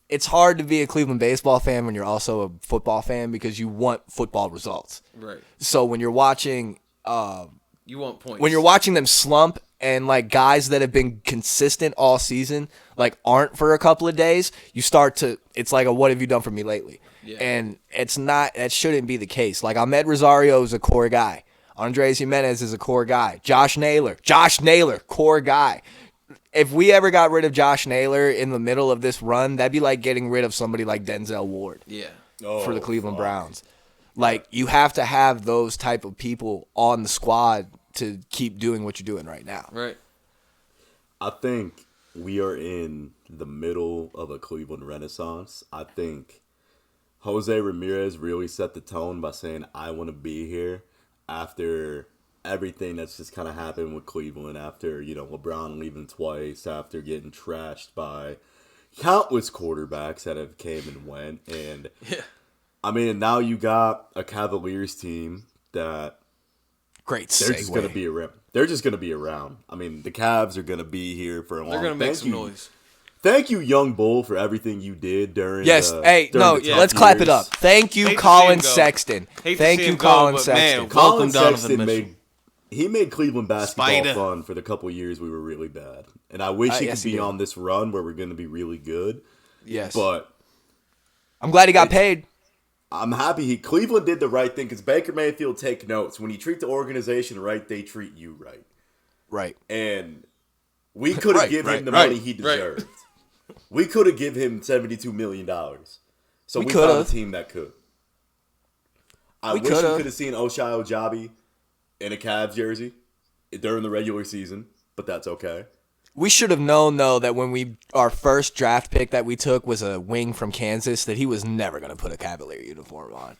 It's hard to be a Cleveland baseball fan when you're also a football fan because you want football results. Right. So when you're watching, you want points. When you're watching them slump and like guys that have been consistent all season like aren't for a couple of days, you start to. It's like a what have you done for me lately? Yeah. And it's not. That shouldn't be the case. Like Ahmed Rosario is a core guy. Andres Jimenez is a core guy. Josh Naylor, core guy. If we ever got rid of Josh Naylor in the middle of this run, that'd be like getting rid of somebody like Denzel Ward for the Cleveland Browns. Like, you have to have those type of people on the squad to keep doing what you're doing right now. Right. I think we are in the middle of a Cleveland renaissance. I think Jose Ramirez really set the tone by saying, I want to be here after everything that's just kind of happened with Cleveland after, LeBron leaving twice, after getting trashed by countless quarterbacks that have came and went. And, I mean, now you got a Cavaliers team that great they're segue. just going to be around. They're just going to be around. I mean, the Cavs are going to be here for a long time. They're going to make some noise. Thank you, Young Bull, for everything you did during let's clap it up. Thank you, Colin Sexton. Thank you, Colin Sexton. Welcome, Donovan Mitchell. He made Cleveland basketball fun for the couple of years we were really bad. And I wish he could be on this run where we're going to be really good. Yes. But I'm glad he got paid. I'm happy Cleveland did the right thing because Baker Mayfield take notes. When you treat the organization right, they treat you right. Right. And we could have given him the money he deserved. We could have given him $72 million. So we found a team that could. I wish we could have seen Oshai Ojabi in a Cavs jersey during the regular season, but that's okay. We should have known, though, that when our first draft pick that we took was a wing from Kansas, that he was never going to put a Cavalier uniform on,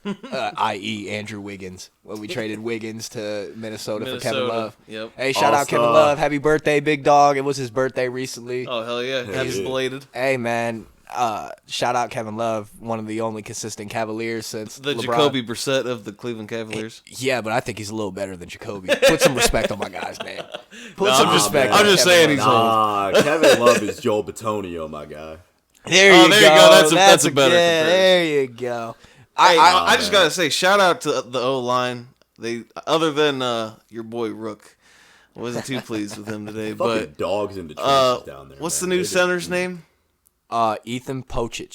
i.e. Andrew Wiggins, when we traded Wiggins to Minnesota for Kevin Love. Yep. Hey, shout out Kevin Love. Happy birthday, big dog. It was his birthday recently. Oh, hell yeah. Happy belated. Hey, man. Shout out Kevin Love, one of the only consistent Cavaliers since the LeBron. Jacoby Brissett of the Cleveland Cavaliers. Yeah, but I think he's a little better than Jacoby. Put some respect on my guy's name. Put some respect. I'm just saying he's old. Kevin Love is Joel Batonio, my guy. There you go. That's a better comparison. There you go. I just gotta say, shout out to the O line. They, other than your boy Rook, I wasn't too pleased with him today. But dogs in the trenches down there. What's the new center's name? Ethan Pocic.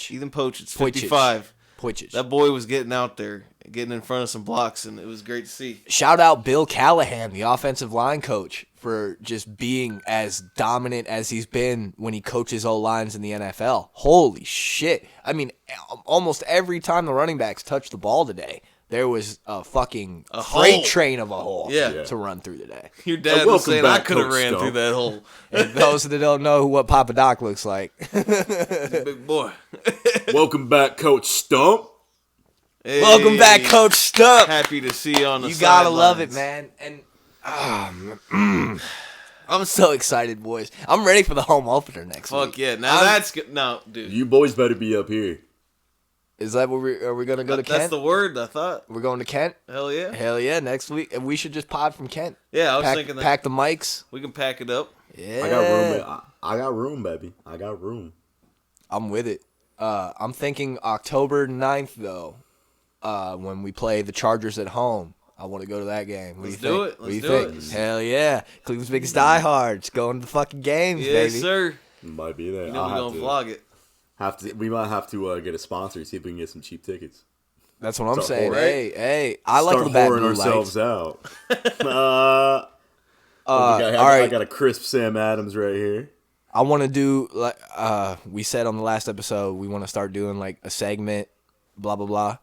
55. Pocic. That boy was getting out there, getting in front of some blocks, and it was great to see. Shout out Bill Callahan, the offensive line coach, for just being as dominant as he's been when he coaches O-lines in the NFL. Holy shit. I mean, almost every time the running backs touched the ball today, there was a fucking freight train of a hole to run through today. Your dad was saying I could have ran through that hole. And those that don't know what Papa Doc looks like. He's a big boy. Welcome back, Coach Stump. Hey, welcome back, Coach Stump. Happy to see you on the You gotta love it, man. And I'm so excited, boys. I'm ready for the home opener next week. Fuck yeah. Now that's good. No, dude. You boys better be up here. Is that where are we going to go to Kent? That's the word, I thought. We're going to Kent? Hell yeah. Hell yeah, next week. And we should just pod from Kent. Yeah, I was thinking that. Pack the mics. We can pack it up. Yeah. I got room. I got room, baby. I got room. I'm with it. I'm thinking October 9th, though, when we play the Chargers at home. I want to go to that game. Let's do it. What do you think? Hell yeah. Cleveland's biggest diehards. Going to the fucking games, baby. Yes, sir. Might be there. You know we're going to vlog it. We might have to get a sponsor, see if we can get some cheap tickets. That's what I'm Start saying. whoring. Hey, I like Start the bad whoring blue ourselves lights. out. All I right. got a crisp Sam Adams right here. I want to do like we said on the last episode. We want to start doing like a segment, blah blah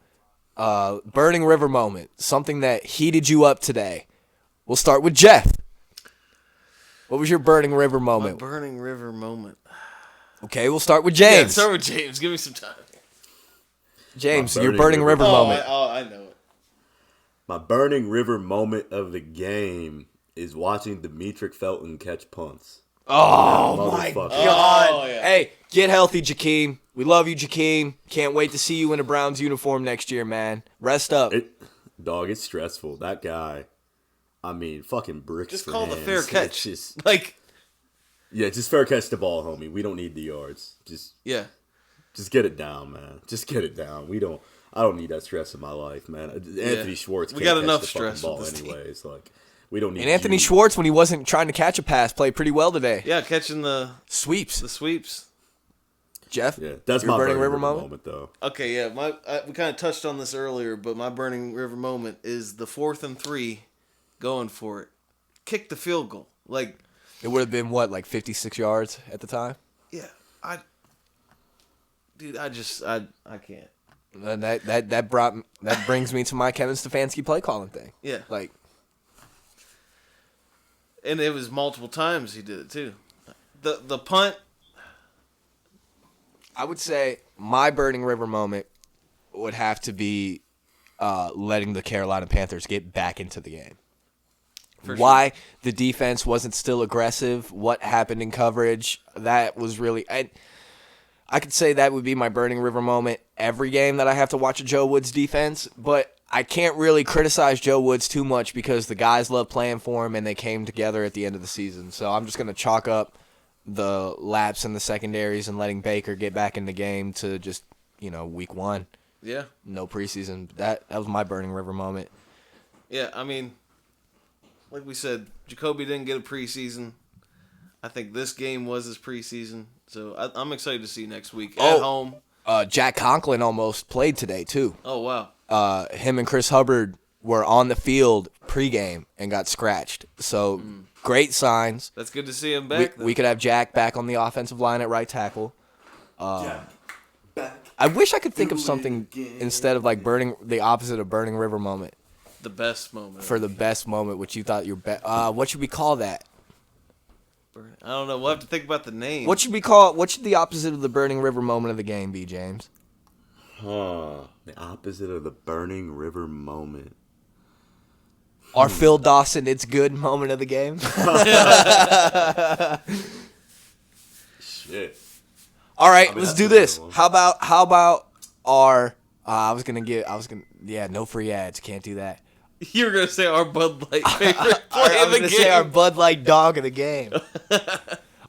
blah. Burning River moment, something that heated you up today. We'll start with Jeff. What was your Burning River My moment? burning river moment. Okay, we'll start with Yeah, James. start with James. Give me some time. James, My your Burning Burning River River moment. I know it. My burning river moment of the game is watching Demetric Felton catch punts. Oh my Motherfucker. God! Oh, yeah. Hey, get healthy, Jakeem. We love you, Jakeem. Can't wait to see you in a Browns uniform next year, man. Rest up. Dog, it's stressful. That guy, I mean, fucking bricks. Just for call the hands. fair It's catch. just, Like, yeah, just fair catch the ball, homie. We don't need the yards. Just yeah. get it down, man. Just get it down. I don't need that stress in my life, man. Anthony Schwartz. We Can't got catch enough the stress fucking ball with this team. anyways. Like, we don't need. And Anthony you. Schwartz, when he wasn't trying to catch a pass, played pretty well today. Yeah, catching the Sweeps. sweeps. Jeff, Yeah, that's your my Burning River moment. though. Okay, yeah. We kind of touched on this earlier, but my burning river moment is the 4th and 3, going for it. Kick the field goal. Like, It would have been what, like 56 yards at the time? yeah, I can't. And that brings me to my Kevin Stefanski play calling thing. Yeah, Like, and it was multiple times he did it too. The punt. I would say my Burning River moment would have to be letting the Carolina Panthers get back into the game. For Why the defense wasn't still aggressive, what happened in coverage, that was really... I could say that would be my Burning River moment every game that I have to watch a Joe Woods defense, but I can't really criticize Joe Woods too much because the guys love playing for him and they came together at the end of the season. So I'm just going to chalk up the lapse in the secondaries and letting Baker get back in the game to just, week 1. Yeah, No preseason. That was my Burning River moment. yeah. I mean, like we said, Jacoby didn't get a preseason. I think this game was his preseason, so I'm excited to see next week at home. Jack Conklin almost played today, too. Oh wow. Him and Chris Hubbard were on the field pregame and got scratched. So great signs. That's good to see him back. We could have Jack back on the offensive line at right tackle. Back. I wish I could think of something instead of like the opposite of Burning River moment The best moment. for the best moment, which you thought your best. What should we call that? I don't know. We'll have to think about the name. What should we call? What should the opposite of the Burning River moment of the game be, James? The opposite of the Burning River moment. Our Phil Dawson, it's good moment of the game. Shit. All right, mean, let's that's do a good this. one. How about our? No free ads. Can't do that. You were gonna say our Bud Light favorite I play of was the gonna game. say our Bud Light dog of the game.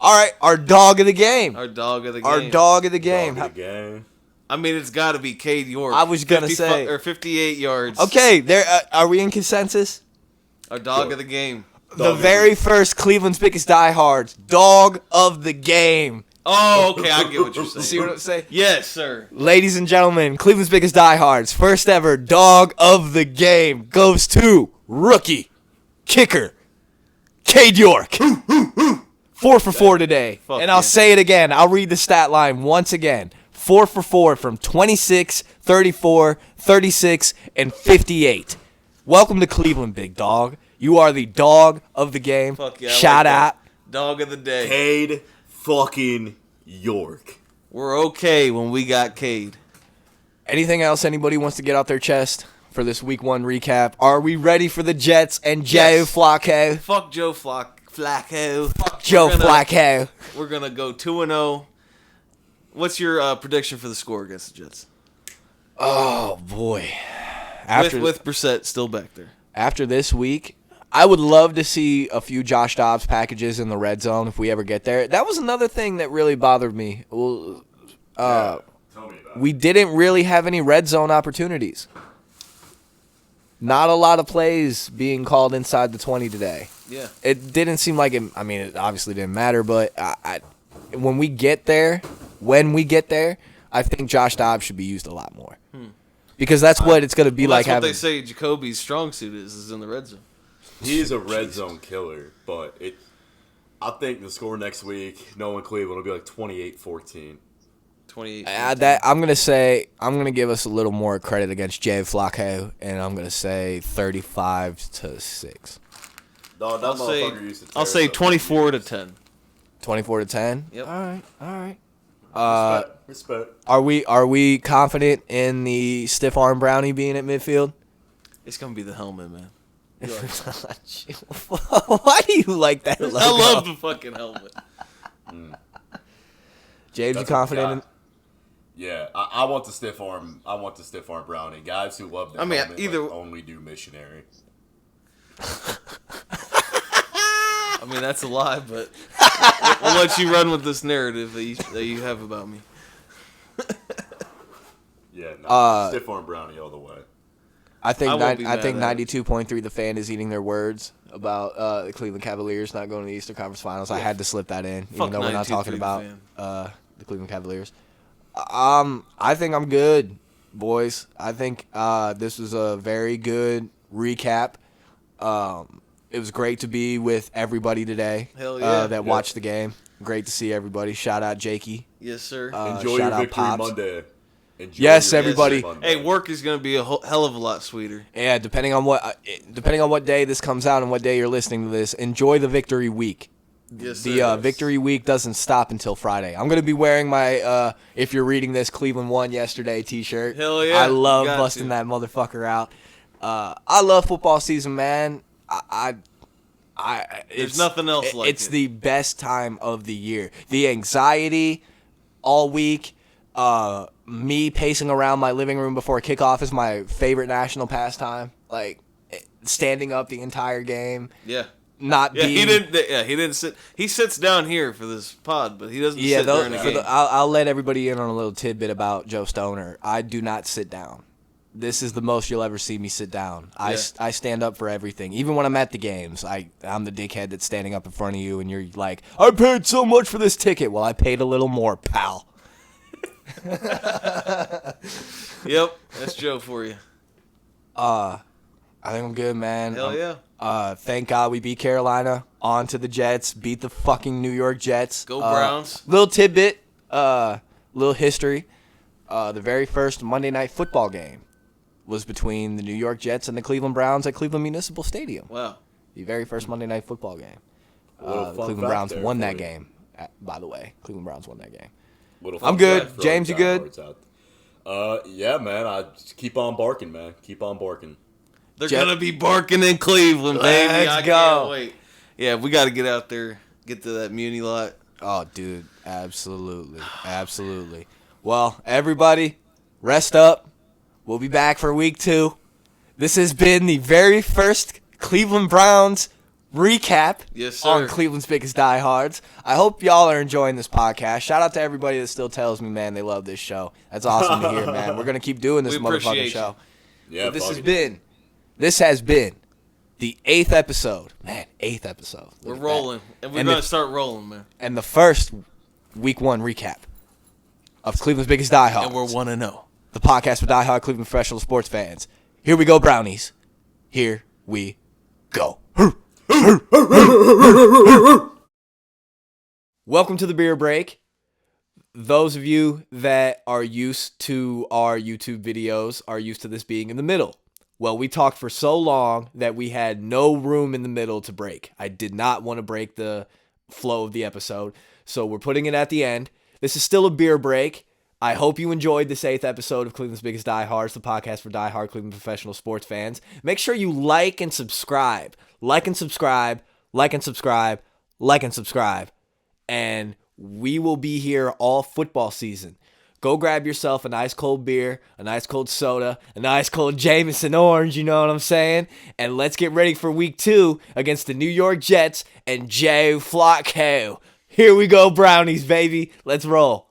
All right, our dog of the game. Our dog of the game. Our dog of the game. Dog of the game. I mean, it's got to be Cade York. I was gonna 50 say. or 58 yards. Okay, there. Are we in consensus? Our dog Sure. of the game. The very first Cleveland's biggest diehards, dog of the game. Oh, okay. I get what you're saying. See what I'm saying? Yes, sir. Ladies and gentlemen, Cleveland's biggest diehards, first ever dog of the game goes to rookie kicker Cade York. 4 for 4 today. Fuck And I'll yeah. say it again. I'll read the stat line once again. 4 for 4 from 26, 34, 36, and 58. Welcome to Cleveland, big dog. You are the dog of the game. Fuck yeah. I Shout like out. that. Dog of the day. Cade fucking York. We're okay when we got Cade. Anything else anybody wants to get off their chest for this week 1 recap? Are we ready for the Jets and Joe Yes. Flacco? Fuck Joe Flacco. Joe We're gonna- Flacco. We're going to go 2-0. What's your prediction for the score against the Jets? Oh, boy. After, With Brissett still back there. after this week, I would love to see a few Josh Dobbs packages in the red zone if we ever get there. That was another thing that really bothered me. Well, Tell me about we didn't really have any red zone opportunities. Not a lot of plays being called inside the 20 today. Yeah. It didn't seem like it. I mean, it obviously didn't matter, but when we get there, I think Josh Dobbs should be used a lot more. because that's what it's going to be like That's what having. they say Jacoby's strong suit is in the red zone. He's a red zone killer, but I think the score next week, knowing Cleveland, will be like 28-14. 28. I'm gonna give us a little more credit against Jay Flacco, and I'm gonna say 35-6. No, that motherfucker used to tear I'll say us up. 24-10. 24-10. Yep. All right. Respect. Are we confident in the stiff arm brownie being at midfield? It's gonna be the helmet, man. Why do you like that logo? I love the fucking helmet. James, you That's confident in? Yeah, I want the stiff arm. I want the stiff arm brownie. Guys who love the helmet, only do missionary. I mean, that's a lie, but we'll let you run with this narrative that you have about me. Yeah, no, stiff arm brownie all the way. I think I won't be 92.3 The Fan is eating their words about the Cleveland Cavaliers not going to the Eastern Conference Finals. I had to slip that in, even though we're not talking about the Cleveland Cavaliers. I think I'm good, boys. I think this was a very good recap. It was great to be with everybody today. Hell yeah. That watched the game. Great to see everybody. Shout out Jakey. Yes, sir. Enjoy shout your out victory Pops. Monday. Enjoy Yes, your everybody. victory Monday. Hey, work is gonna be a hell of a lot sweeter. Yeah, depending on what day this comes out and what day you're listening to this, enjoy the victory week. Yes, The sir. victory week doesn't stop until Friday. I'm going to be wearing my if you're reading this, Cleveland won yesterday t-shirt. Hell yeah. I love Got busting to. that motherfucker out. I love football season, man. There's nothing else like it's it. the best time of the year. The anxiety all week, me pacing around my living room before kickoff is my favorite national pastime. Like standing up the entire game. Yeah. Not Yeah, being, he didn't sit. He sits down here for this pod, but he doesn't sit during the game. I'll let everybody in on a little tidbit about Joe Stoner. I do not sit down. This is the most you'll ever see me sit down. I stand up for everything. Even when I'm at the games, I'm the dickhead that's standing up in front of you, and you're like, I paid so much for this ticket. Well, I paid a little more, pal. Yep, that's Joe for you. I think I'm good, man. Hell yeah. Thank God we beat Carolina. On to the Jets. Beat the fucking New York Jets. Go Browns. Little tidbit, little history. The very first Monday Night Football game was between the New York Jets and the Cleveland Browns at Cleveland Municipal Stadium. Wow. The very first Monday Night Football game. Little The fun Cleveland fact Browns there won for that you. game, by the way. Cleveland Browns won that game. Little I'm fun good. fact for James, all you the good? diehards out. Yeah, man. I just keep on barking, man. Keep on barking. They're Jeff- gonna be barking in Cleveland, baby. Let's I go. can't wait. Yeah, we got to get out there, get to that Muni lot. Oh, dude, absolutely. Absolutely. Well, everybody, rest up. We'll be back for week 2. This has been the very first Cleveland Browns recap Yes, sir. on Cleveland's Biggest Diehards. I hope y'all are enjoying this podcast. Shout out to everybody that still tells me, man, they love this show. That's awesome to hear, man. We're going to keep doing this We appreciate motherfucking you. show. Yeah, But this fuck has been the 8th episode. Man, 8th episode. We're Look at rolling, and we're And gonna the- start rolling, man. and the first week 1 recap of Cleveland's Biggest Diehards. And we're 1-0. The podcast for diehard Cleveland professional sports fans. Here we go, Brownies. Here we go. Welcome to the beer break. Those of you that are used to our YouTube videos are used to this being in the middle. Well, we talked for so long that we had no room in the middle to break. I did not want to break the flow of the episode, so we're putting it at the end. This is still a beer break. I hope you enjoyed this 8th episode of Cleveland's Biggest Diehards, the podcast for diehard Cleveland professional sports fans. Make sure you like and subscribe. Like and subscribe. Like and subscribe. Like and subscribe. And we will be here all football season. Go grab yourself a nice cold beer, a nice cold soda, a nice cold Jameson orange, you know what I'm saying? And let's get ready for week 2 against the New York Jets and Joe Flacco. Here we go, Brownies, baby. Let's roll.